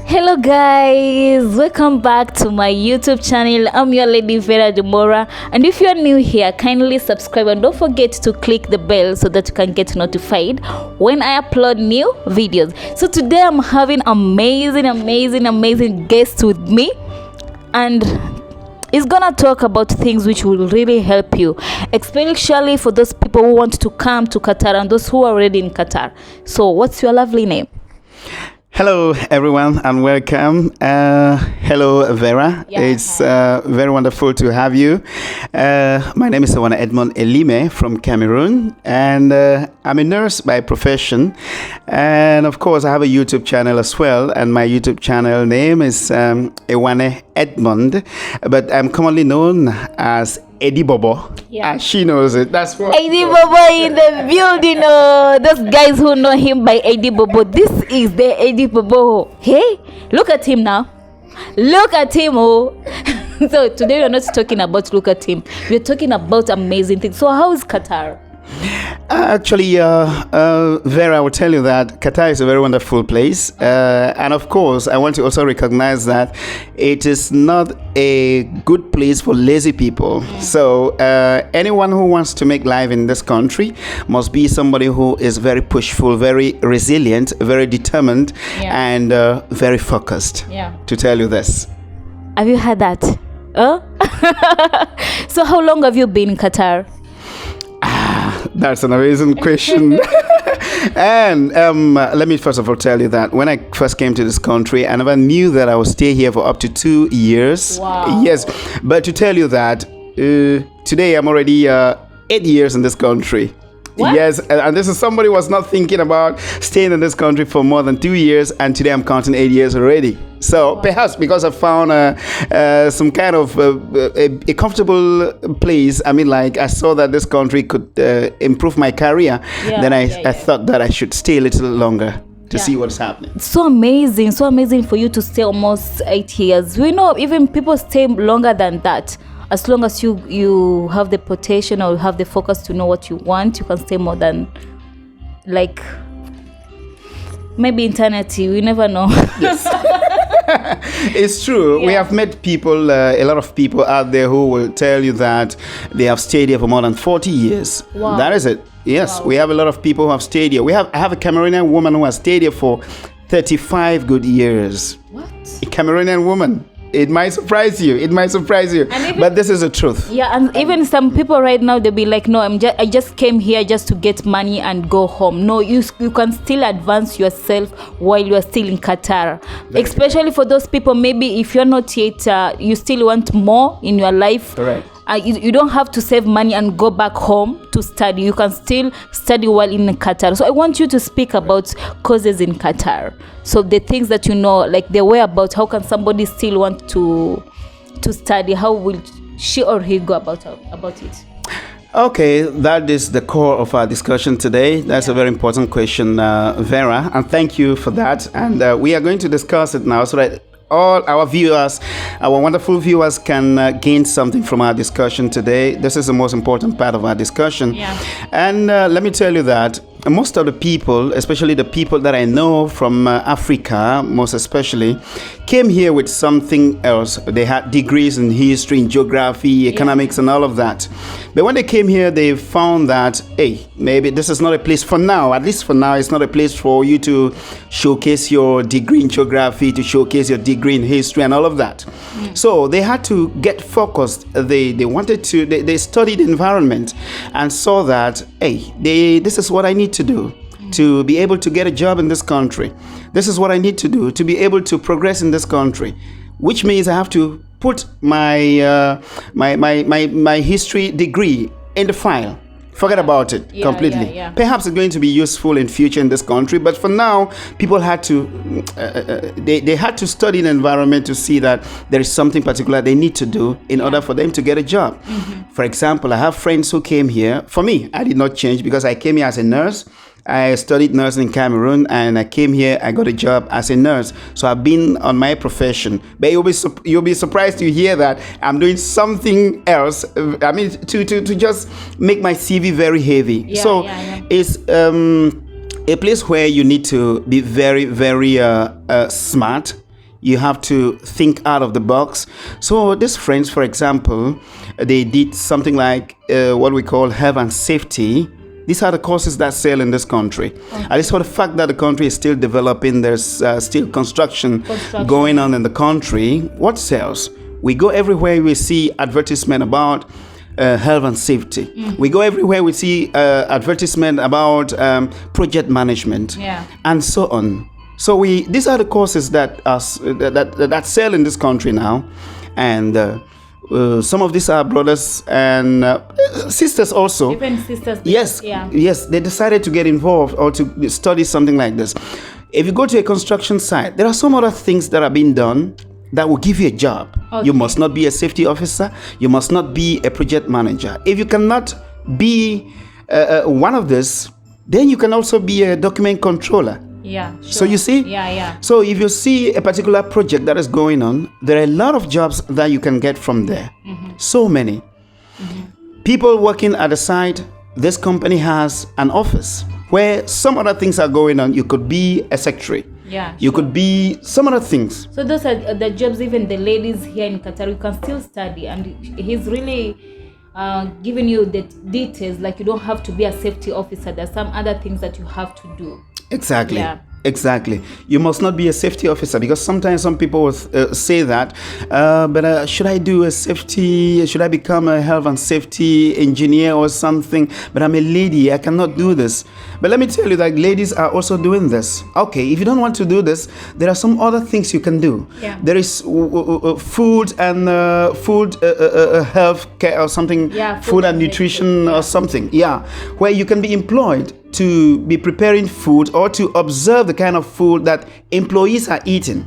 Hello guys, welcome back to my YouTube channel. I'm your lady Vera de Morah, and if you are new here, kindly subscribe and don't forget to click the bell so that you can get notified when I upload new videos. So today I'm having amazing guests with me, and it's gonna talk about things which will really help you, especially for those people who want to come to Qatar and those who are already in Qatar. So what's your lovely name? Hello, everyone, and welcome. Hello, Vera. Yeah, it's very wonderful to have you. My name is Edmond Elime from Cameroon, and I'm a nurse by profession. And of course, I have a YouTube channel as well, and my YouTube channel name is Ewane Edmond, but I'm commonly known as Eddie Bobo. Yeah. She knows it. That's what. Eddie Bobo in the building. Oh, those guys who know him by Eddie Bobo. This is the Eddie Bobo. Hey, look at him now. Look at him. Oh. So today we're not talking about look at him. We're talking about amazing things. So how is Qatar? Actually, Vera, I will tell you that Qatar is a very wonderful place. And of course, I want to also recognize that it is not a good place for lazy people. So anyone who wants to make life in this country must be somebody who is very pushful, very resilient, very determined, and very focused, to tell you this. Have you heard that? So how long have you been in Qatar? That's an amazing question. And let me first of all tell you that when I first came to this country, I never knew that I would stay here for up to 2 years. Wow. Yes, but to tell you that today I'm already 8 years in this country. What? Yes, and this is somebody who was not thinking about staying in this country for more than 2 years, and today I'm counting 8 years already. So perhaps because I found some kind of a comfortable place. I mean, like I saw that this country could improve my career. Then I thought that I should stay a little longer to see what's happening. So amazing for you to stay almost 8 years. We know even people stay longer than that. As long as you have the potential or you have the focus to know what you want, you can stay more than like maybe eternity. We never know. Yes. It's true. We have met people, a lot of people out there who will tell you that they have stayed here for more than 40 years. Wow. That is it. Yes, Wow. we have a lot of people who have stayed here. I have a Cameroonian woman who has stayed here for 35 good years. What? A Cameroonian woman. It might surprise you. But this is the truth. Yeah, and even some people right now, they'll be like, no, I just came here just to get money and go home. No, you can still advance yourself while you are still in Qatar. Especially for those people, maybe if you're not yet, you still want more in your life. Correct. You don't have to save money and go back home to study. You can still study while in Qatar. So I want you to speak about causes in Qatar. So the things that you know, like the way about how can somebody still want to study? How will she or he go about it? Okay, that is the core of our discussion today. That's a very important question, Vera, and thank you for that. And we are going to discuss it now so that all our viewers, our wonderful viewers, can gain something from our discussion today. This is the most important part of our discussion. And let me tell you that most of the people, especially the people that I know from Africa, most especially, came here with something else. They had degrees in history, in geography, economics, and all of that. But when they came here, they found that, hey, maybe this is not a place for now. At least for now, it's not a place for you to showcase your degree in geography, to showcase your degree in history, and all of that. So they had to get focused. They wanted to. They studied the environment and saw that, hey, this is what I need to do to be able to get a job in this country. This is what I need to do to be able to progress in this country, which means I have to put my my history degree in the file. Forget about it completely. Perhaps it's going to be useful in future in this country, but for now, people had to they had to study the environment to see that there is something particular they need to do in order for them to get a job. For example, I have friends who came here. For me, I did not change because I came here as a nurse. I studied nursing in Cameroon, and I came here. I got a job as a nurse, so I've been on my profession. But you'll be surprised to hear that I'm doing something else. I mean, to just make my CV very heavy. It's a place where you need to be very, very smart. You have to think out of the box. So these friends, for example, they did something like what we call health and safety. These are the courses that sell in this country. Okay. And it's for the fact that the country is still developing. There's still construction going on in the country. What sells? We go everywhere, we see advertisement about health and safety. Mm-hmm. We go everywhere, we see advertisement about project management, and so on. So these are the courses that sell in this country now, and some of these are brothers and sisters also. Even sisters. Yes, yes, they decided to get involved or to study something like this. If you go to a construction site, there are some other things that are being done that will give you a job. Okay. You must not be a safety officer. You must not be a project manager. If you cannot be one of this, then you can also be a document controller. Yeah, sure. So you see? Yeah. So if you see a particular project that is going on, there are a lot of jobs that you can get from there. Mm-hmm. So many. Mm-hmm. People working at the site, this company has an office where some other things are going on. You could be a secretary. Yeah, you could be some other things. So those are the jobs. Even the ladies here in Qatar, you can still study, and he's really giving you the details. Like, you don't have to be a safety officer. There's some other things that you have to do. Exactly. Yeah. Exactly. You must not be a safety officer, because sometimes some people will say that, but should I do a safety? Should I become a health and safety engineer or something? But I'm a lady, I cannot do this. But let me tell you that ladies are also doing this. Okay, if you don't want to do this, there are some other things you can do. Yeah. There is food and health care or something, food and nutrition or something, where you can be employed to be preparing food or to observe the kind of food that employees are eating,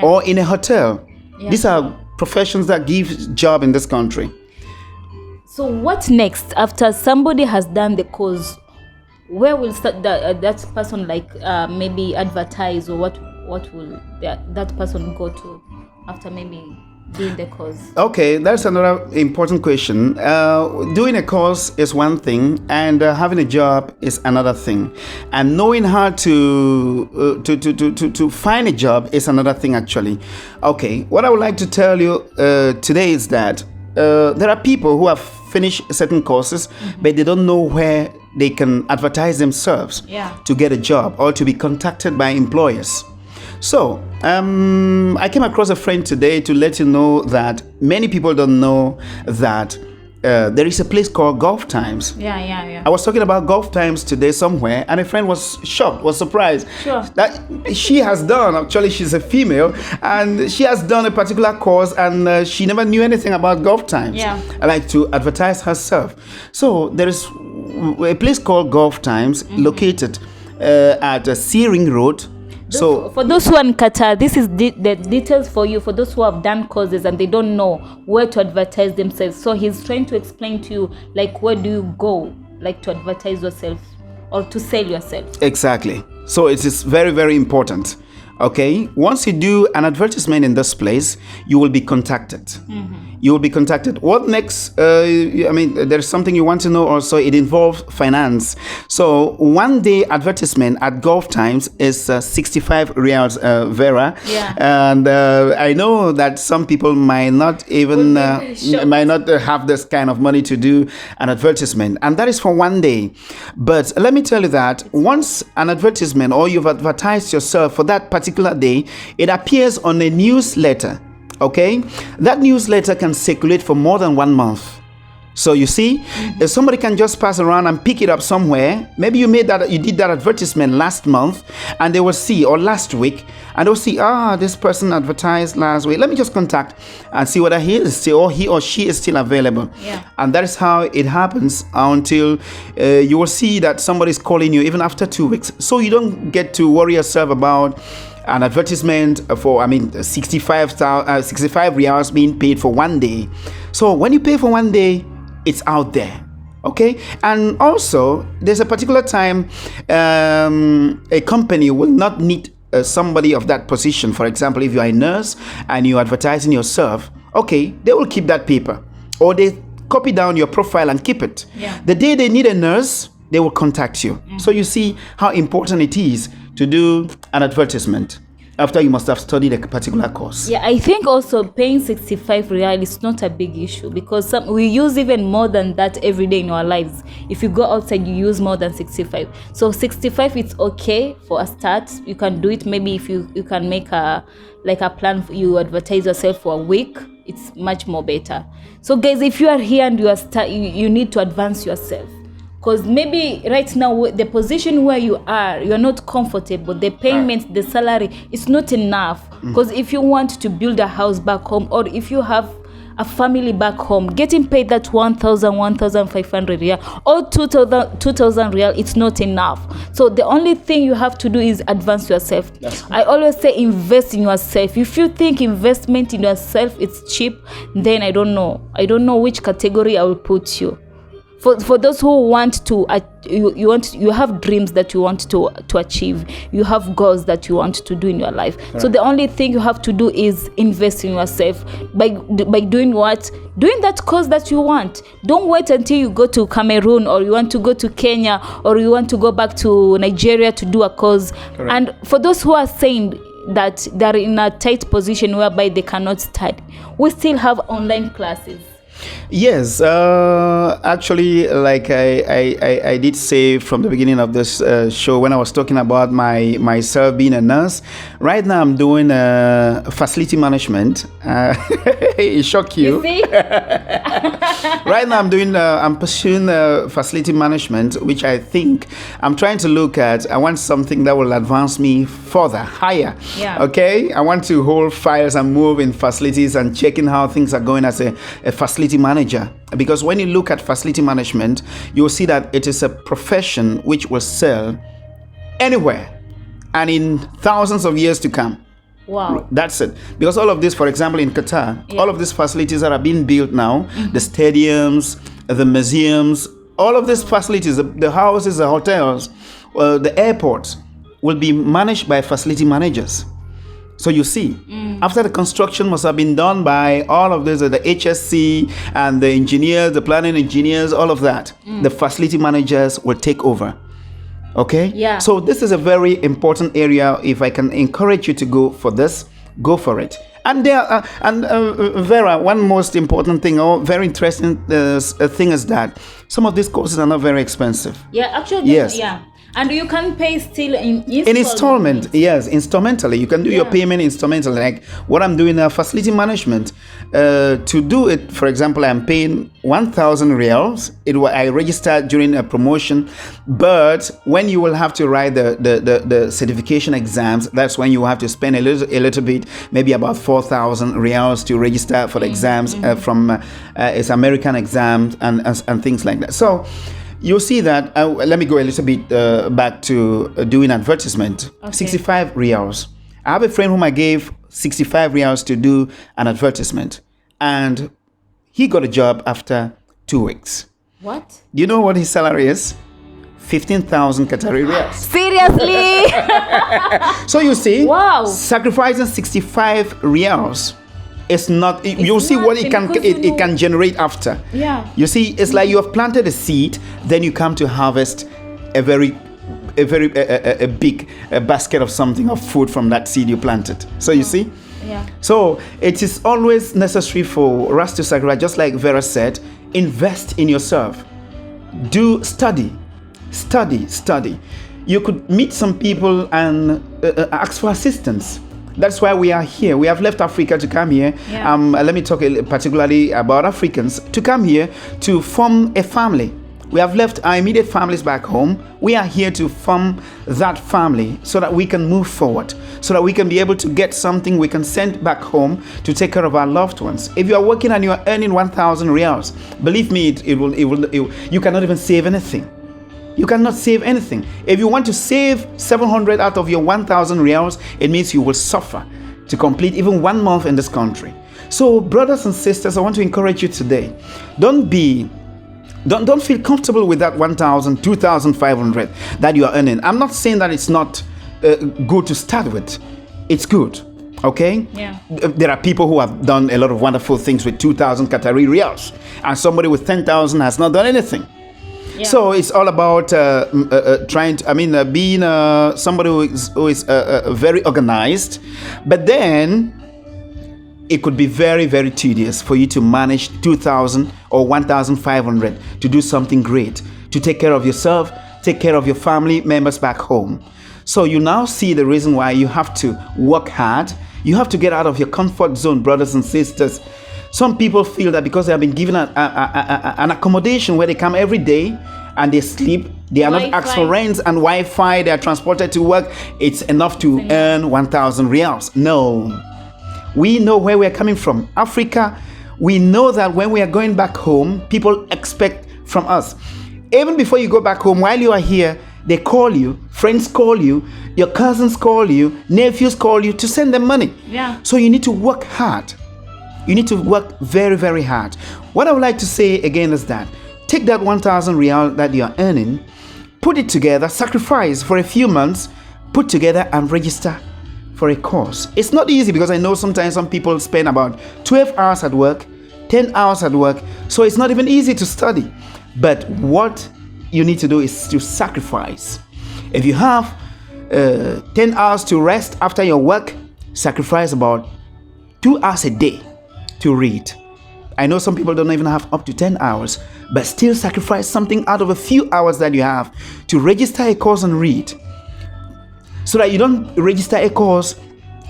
or in a hotel. These are professions that give job in this country. So what next after somebody has done the course? Where will that person maybe advertise, or what will that person go to after maybe doing the course? Okay, that's another important question. Doing a course is one thing, and having a job is another thing, and knowing how to find a job is another thing actually. Okay, what I would like to tell you today is that there are people who have finished certain courses, but they don't know where they can advertise themselves to get a job or to be contacted by employers. So, I came across a friend today to let you know that many people don't know that there is a place called Golf Times. Yeah. I was talking about Golf Times today somewhere, and a friend was shocked, was surprised that she has done, actually she's a female, and she has done a particular course, and she never knew anything about Golf Times. I like to advertise herself. So there is a place called Golf Times located at Searing Road. So for those who are in Qatar, this is the details for you, for those who have done courses and they don't know where to advertise themselves. So he's trying to explain to you, like, where do you go, like, to advertise yourself or to sell yourself. Exactly. So it is very, very important. Okay, once you do an advertisement in this place, you will be contacted. You will be contacted. What next? There's something you want to know also. It involves finance. So one day advertisement at Golf Times is 65 riyals, Vera. And I know that some people might not even might not have this kind of money to do an advertisement, and that is for one day. But let me tell you that once an advertisement, or you've advertised yourself for that particular day, it appears on a newsletter. Okay, that newsletter can circulate for more than 1 month. So you see, if somebody can just pass around and pick it up somewhere, maybe you did that advertisement last month, and they will see, or last week, and they'll see, this person advertised last week. Let me just contact and see whether he or she is still available. And that is how it happens until you will see that somebody is calling you even after 2 weeks. So you don't get to worry yourself about an advertisement for 65 riyals being paid for one day. So when you pay for one day, it's out there. Okay, and also there's a particular time a company will not need somebody of that position. For example, if you are a nurse and you're advertising yourself, okay, they will keep that paper, or they copy down your profile and keep it. The day they need a nurse, they will contact you. So you see how important it is to do an advertisement. after you must have studied a particular course. Yeah, I think also paying 65 real is not a big issue, because we use even more than that every day in our lives. If you go outside, you use more than 65. So 65, it's okay for a start. You can do it. Maybe if you can make a plan, you advertise yourself for a week, it's much more better. So guys, if you are here and you need to advance yourself, because maybe right now the position where you are, you're not comfortable. The payment, the salary, it's not enough. Because if you want to build a house back home, or if you have a family back home, getting paid that 1,500 real or 2,000 real, it's not enough. So the only thing you have to do is advance yourself. I always say invest in yourself. If you think investment in yourself is cheap, then I don't know which category I will put you. For those who want to, you have dreams that you want to achieve. You have goals that you want to do in your life. Right. So the only thing you have to do is invest in yourself by doing what? Doing that course that you want. Don't wait until you go to Cameroon, or you want to go to Kenya, or you want to go back to Nigeria to do a course. Correct. And for those who are saying that they're in a tight position whereby they cannot study, we still have online classes. Yes, actually, like I did say from the beginning of this show, when I was talking about myself being a nurse, right now I'm doing facility management. It shocked you. You see? Right now I'm pursuing facility management, which I think I'm trying to look at. I want something that will advance me further, higher. Yeah. Okay? I want to hold files and move in facilities and checking how things are going as a facility manager. Because when you look at facility management, you will see that it is a profession which will sell anywhere and in thousands of years to come. Wow. That's it. Because all of this, for example, in Qatar, all of these facilities that are being built now, the stadiums, the museums, all of these facilities, the houses, the hotels, the airports will be managed by facility managers. So you see, after the construction must have been done by all of this, the HSC and the engineers, the planning engineers, all of that, the facility managers will take over. Okay? Yeah. So this is a very important area. If I can encourage you to go for this, go for it. And there, Vera, one most important thing, or very interesting thing is that some of these courses are not very expensive. Yeah, actually, yes. Yeah. And you can pay still in installment. Yes, instrumentally. You can do your payment instrumentally. Like what I'm doing now, facility management. To do it, for example, I'm paying 1,000 reals. I registered during a promotion, but when you will have to write the certification exams, that's when you have to spend a little bit, maybe about 4,000 reals to register for the exams from it's American exams and things like that. So you'll see that, let me go a little bit back to doing advertisement. Okay. 65 reals. I have a friend whom I gave 65 reals to do an advertisement, and he got a job after 2 weeks. What? Do you know what his salary is? 15,000 Qatari riyals. Seriously? So you see, wow, sacrificing 65 riyals. It's not. You'll see what it can generate after. Yeah. You see, it's like you have planted a seed, then you come to harvest a big basket of something, of food from that seed you planted. So you see. Yeah. So it is always necessary for us to sacrifice, just like Vera said. Invest in yourself. Do study. You could meet some people and ask for assistance. That's why we are here. We have left Africa to come here. Yeah. Let me talk particularly about Africans, to come here to form a family. We have left our immediate families back home. We are here to form that family so that we can move forward, so that we can be able to get something we can send back home to take care of our loved ones. If you are working and you are earning 1,000 reals, believe me, you cannot even save anything. You cannot save anything. If you want to save 700 out of your 1,000 reals, it means you will suffer to complete even 1 month in this country. So, brothers and sisters, I want to encourage you today. Don't feel comfortable with that 1,000, 2,500 that you are earning. I'm not saying that it's not good to start with. It's good. Okay? Yeah. There are people who have done a lot of wonderful things with 2,000 Qatari riyals, and somebody with 10,000 has not done anything. So it's all about trying to, being somebody who is very organized, but then it could be very, very tedious for you to manage 2,000 or 1,500 to do something great, to take care of yourself, take care of your family members back home. So you now see the reason why you have to work hard. You have to get out of your comfort zone, brothers and sisters. Some people feel that because they have been given an accommodation where they come every day and they sleep, they are not asked for rents and Wi-Fi, they are transported to work, it's enough to earn 1,000 reals. No. We know where we're coming from. Africa, we know that when we are going back home, people expect from us. Even before you go back home, while you are here, they call you, friends call you, your cousins call you, nephews call you to send them money. Yeah. So you need to work hard. You need to work very, very hard. What I would like to say again is that take that 1,000 real that you are earning, put it together, sacrifice for a few months, put together and register for a course. It's not easy because I know sometimes some people spend about 12 hours at work, 10 hours at work, so it's not even easy to study. But what you need to do is to sacrifice. If you have 10 hours to rest after your work, sacrifice about 2 hours a day to read. I know some people don't even have up to 10 hours, but still sacrifice something out of a few hours that you have to register a course and read. So that you don't register a course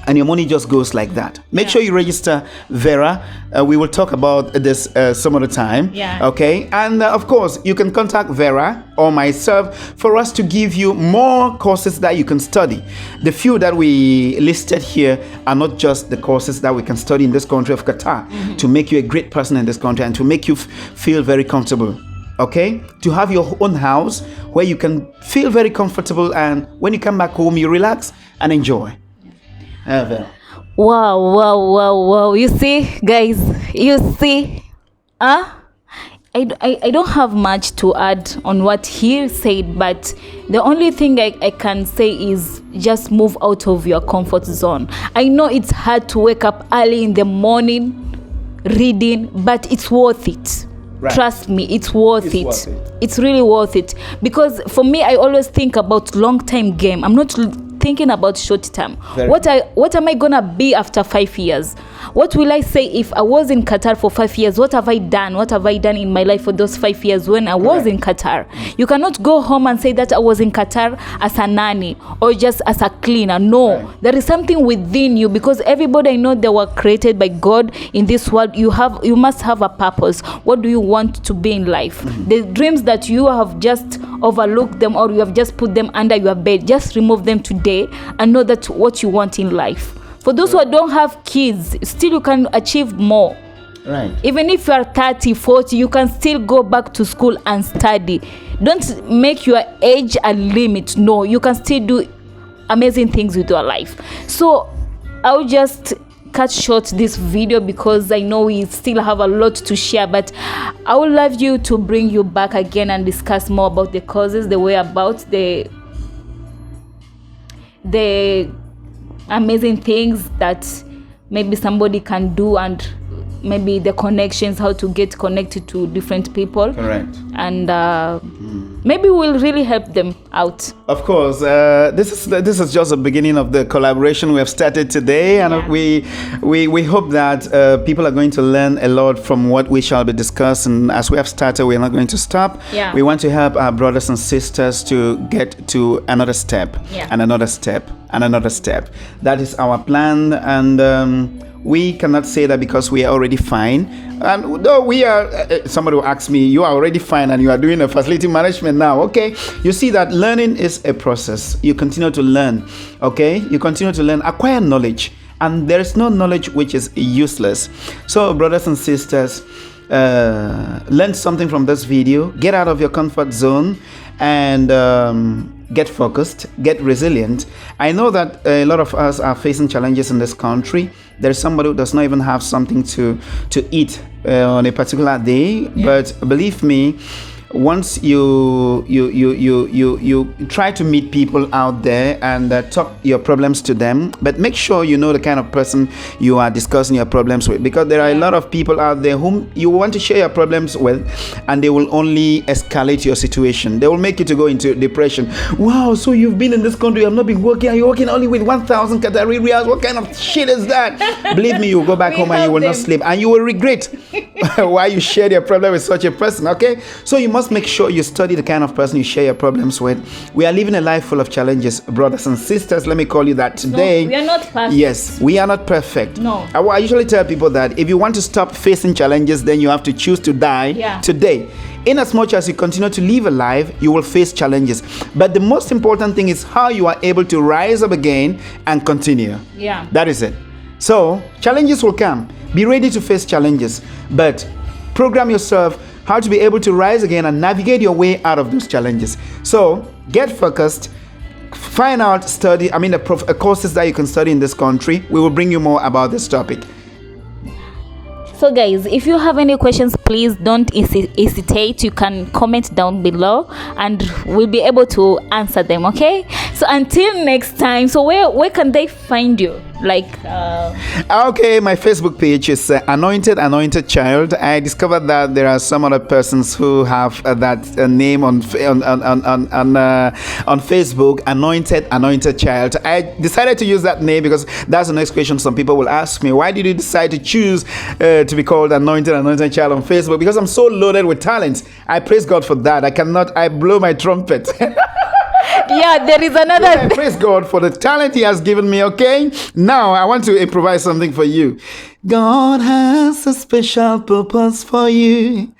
and your money just goes like that. Make sure you register Vera. We will talk about this some other time. Okay. And of course, you can contact Vera or myself for us to give you more courses that you can study. The few that we listed here are not just the courses that we can study in this country of Qatar to make you a great person in this country and to make you feel very comfortable. Okay, to have your own house where you can feel very comfortable, and when you come back home, you relax and enjoy. Wow. You see, guys, you see, I don't have much to add on what he said, but the only thing I can say is just move out of your comfort zone. I know it's hard to wake up early in the morning reading, but it's worth it. Right. Trust me, it's worth it. It's really worth it. Because for me, I always think about long-term game. I'm not thinking about short-term. What am I gonna be after 5 years? What will I say if I was in Qatar for 5 years? What have I done? What have I done in my life for those 5 years when I was in Qatar? You cannot go home and say that I was in Qatar as a nanny or just as a cleaner. No, there is something within you, because everybody I know, they were created by God in this world. You must have a purpose. What do you want to be in life? The dreams that you have just overlooked them or you have just put them under your bed, just remove them today and know that what you want in life. For those who don't have kids, still you can achieve more. Right. Even if you are 30, 40, you can still go back to school and study. Don't make your age a limit. No, you can still do amazing things with your life. So I'll just cut short this video because I know we still have a lot to share, but I would love you to bring you back again and discuss more about the causes, the way about the amazing things that maybe somebody can do, and maybe the connections, how to get connected to different people. Correct. And maybe we'll really help them out. Of course, this is just the beginning of the collaboration we have started today, and we hope that people are going to learn a lot from what we shall be discussing. As we have started, we're not going to stop. We want to help our brothers and sisters to get to another step, and another step, and another step. That is our plan, and we cannot say that because we are already fine. And though we are, somebody will ask me, you are already fine and you are doing a facility management now. Okay, you see that learning is a process. You continue to learn. Okay, you continue to learn, acquire knowledge, and there is no knowledge which is useless. So brothers and sisters, learn something from this video. Get out of your comfort zone and get focused, get resilient. I know that a lot of us are facing challenges in this country. There's somebody who does not even have something to eat on a particular day, but believe me, once you try to meet people out there and talk your problems to them, but make sure you know the kind of person you are discussing your problems with, because there are a lot of people out there whom you want to share your problems with, and they will only escalate your situation. They will make you to go into depression. Wow, so you've been in this country, I've not been working, you're working only with 1,000 Qatari riyals. What kind of shit is that? Believe me, you'll go back home and you will not sleep, and you will regret why you shared your problem with such a person. Okay, so you must make sure you study the kind of person you share your problems with. We are living a life full of challenges, brothers and sisters. Let me call you that today. No, we are not perfect. Yes, we are not perfect. No. I usually tell people that if you want to stop facing challenges, then you have to choose to die today. In as much as you continue to live a life, you will face challenges. But the most important thing is how you are able to rise up again and continue. Yeah. That is it. So challenges will come. Be ready to face challenges, but program yourself how to be able to rise again and navigate your way out of those challenges. So get focused. Find out, study, the courses that you can study in this country. We will bring you more about this topic. So guys, if you have any questions, please don't hesitate. You can comment down below and we'll be able to answer them. Okay, so until next time, so where can they find you? Okay, my Facebook page is Anointed Child. I discovered that there are some other persons who have that name on Facebook, Anointed Child. I decided to use that name because that's the next question some people will ask me. Why did you decide to choose to be called Anointed Child on Facebook? Because I'm so loaded with talent. I praise God for that. I blow my trumpet. Yeah, there is another. I praise God for the talent He has given me. Okay, now I want to improvise something for you. God has a special purpose for you.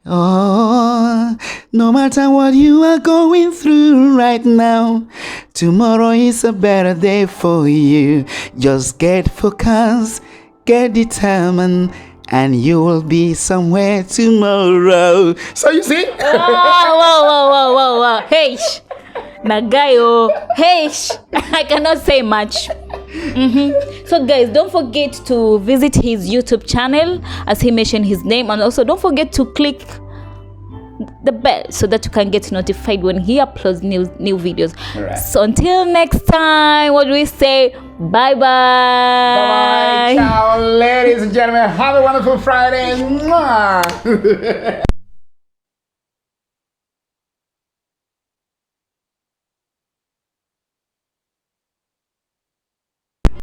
Oh, no matter what you are going through right now, tomorrow is a better day for you. Just get focused, get determined, and you will be somewhere tomorrow. So you see? Whoa. Hey. Nagayo, hey, I cannot say much. So guys, don't forget to visit his YouTube channel as he mentioned his name, and also don't forget to click the bell so that you can get notified when he uploads new videos. Right. So until next time, what do we say? Bye bye. Ciao, ladies and gentlemen. Have a wonderful Friday. Mwah.